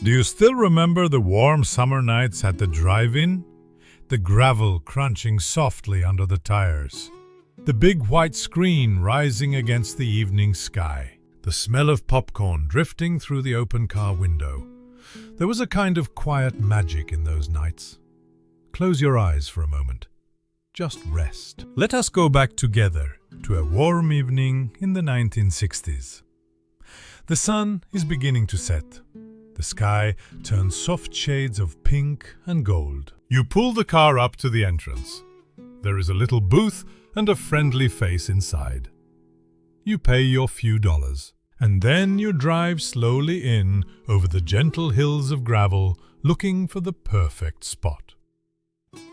Do you still remember the warm summer nights at the drive-in? The gravel crunching softly under the tires. The big white screen rising against the evening sky. The smell of popcorn drifting through the open car window. There was a kind of quiet magic in those nights. Close your eyes for a moment. Just rest. Let us go back together to a warm evening in the 1960s. The sun is beginning to set. The sky turns soft shades of pink and gold. You pull the car up to the entrance. There is a little booth and a friendly face inside. You pay your few dollars, and then you drive slowly in over the gentle hills of gravel, looking for the perfect spot.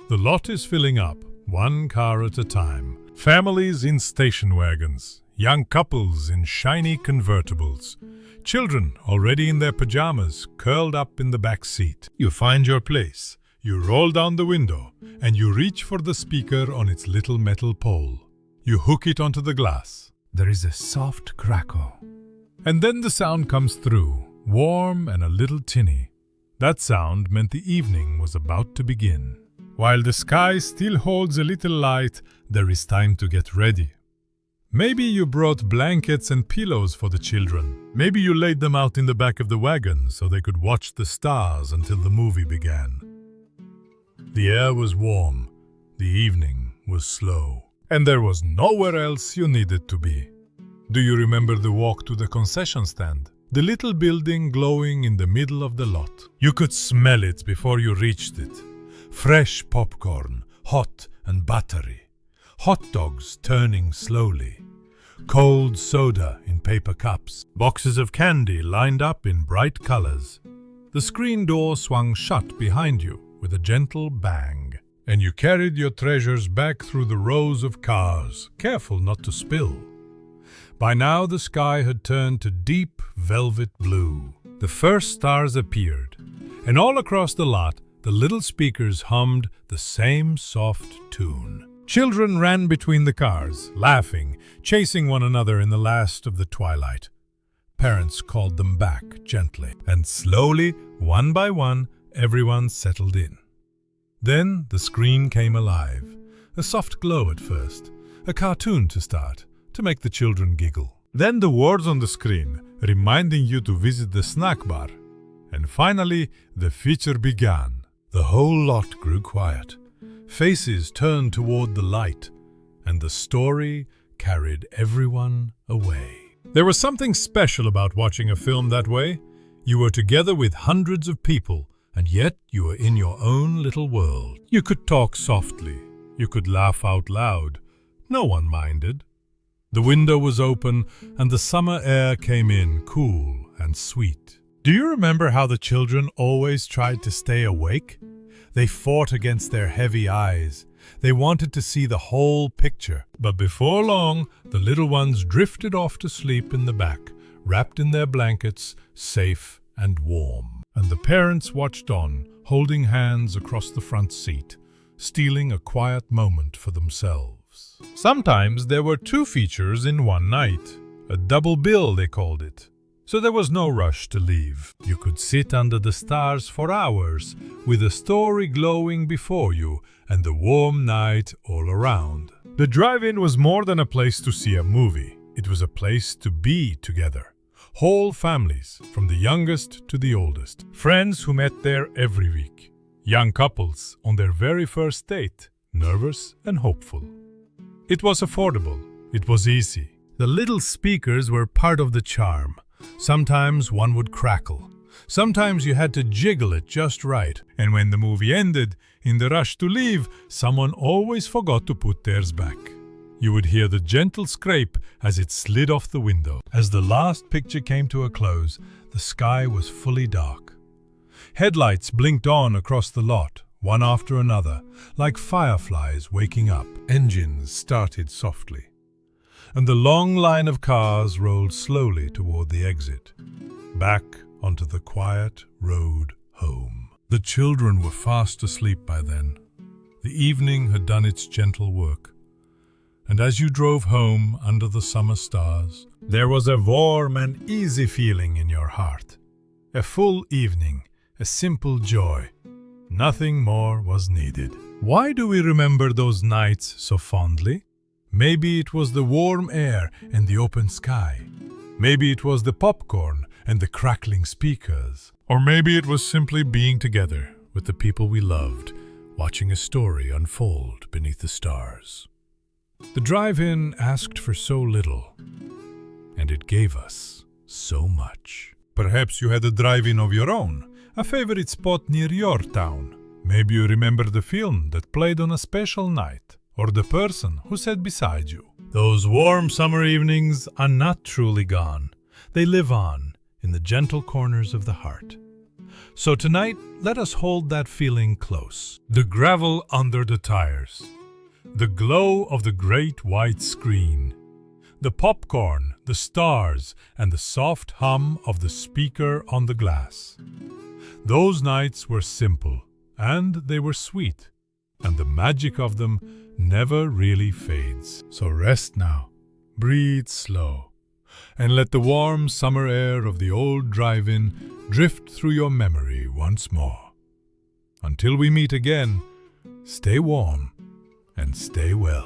The lot is filling up, one car at a time. Families in station wagons, young couples in shiny convertibles, children already in their pajamas curled up in the back seat. You find your place. You roll down the window and you reach for the speaker on its little metal pole. You hook it onto the glass. There is a soft crackle. And then the sound comes through, warm and a little tinny. That sound meant the evening was about to begin. While the sky still holds a little light, there is time to get ready. Maybe you brought blankets and pillows for the children. Maybe you laid them out in the back of the wagon so they could watch the stars until the movie began. The air was warm, the evening was slow, and there was nowhere else you needed to be. Do you remember the walk to the concession stand? The little building glowing in the middle of the lot. You could smell it before you reached it. Fresh popcorn, hot and buttery. Hot dogs turning slowly. Cold soda in paper cups. Boxes of candy lined up in bright colors. The screen door swung shut behind you with a gentle bang, and you carried your treasures back through the rows of cars, careful not to spill. By now the sky had turned to deep velvet blue. The first stars appeared, and all across the lot the little speakers hummed the same soft tune. Children ran between the cars, laughing, chasing one another in the last of the twilight. Parents called them back gently, and slowly, one by one, everyone settled in. Then the screen came alive. A soft glow at first, a cartoon to start, to make the children giggle. Then the words on the screen, reminding you to visit the snack bar. And finally, the feature began. The whole lot grew quiet. Faces turned toward the light, and the story carried everyone away. There was something special about watching a film that way. You were together with hundreds of people, and yet you were in your own little world. You could talk softly. You could laugh out loud. No one minded. The window was open, and the summer air came in cool and sweet. Do you remember how the children always tried to stay awake? They fought against their heavy eyes. They wanted to see the whole picture. But before long, the little ones drifted off to sleep in the back, wrapped in their blankets, safe and warm. And the parents watched on, holding hands across the front seat, stealing a quiet moment for themselves. Sometimes there were two features in one night. A double bill, they called it. So there was no rush to leave. You could sit under the stars for hours, with a story glowing before you and the warm night all around. The drive-in was more than a place to see a movie. It was a place to be together. Whole families, from the youngest to the oldest. Friends who met there every week. Young couples on their very first date, nervous and hopeful. It was affordable. It was easy. The little speakers were part of the charm. Sometimes one would crackle. Sometimes you had to jiggle it just right. And when the movie ended, in the rush to leave, someone always forgot to put theirs back. You would hear the gentle scrape as it slid off the window. As the last picture came to a close, the sky was fully dark. Headlights blinked on across the lot, one after another, like fireflies waking up. Engines started softly, and the long line of cars rolled slowly toward the exit, back onto the quiet road home. The children were fast asleep by then. The evening had done its gentle work. And as you drove home under the summer stars, there was a warm and easy feeling in your heart. A full evening, a simple joy. Nothing more was needed. Why do we remember those nights so fondly? Maybe it was the warm air and the open sky. Maybe it was the popcorn and the crackling speakers. Or maybe it was simply being together with the people we loved, watching a story unfold beneath the stars. The drive-in asked for so little, and it gave us so much. Perhaps you had a drive-in of your own, a favorite spot near your town. Maybe you remember the film that played on a special night, or the person who sat beside you. Those warm summer evenings are not truly gone. They live on in the gentle corners of the heart. So tonight, let us hold that feeling close. The gravel under the tires, the glow of the great white screen, the popcorn, the stars, and the soft hum of the speaker on the glass. Those nights were simple, and they were sweet, and the magic of them never really fades. So rest now, breathe slow, and let the warm summer air of the old drive-in drift through your memory once more. Until we meet again, stay warm and stay well.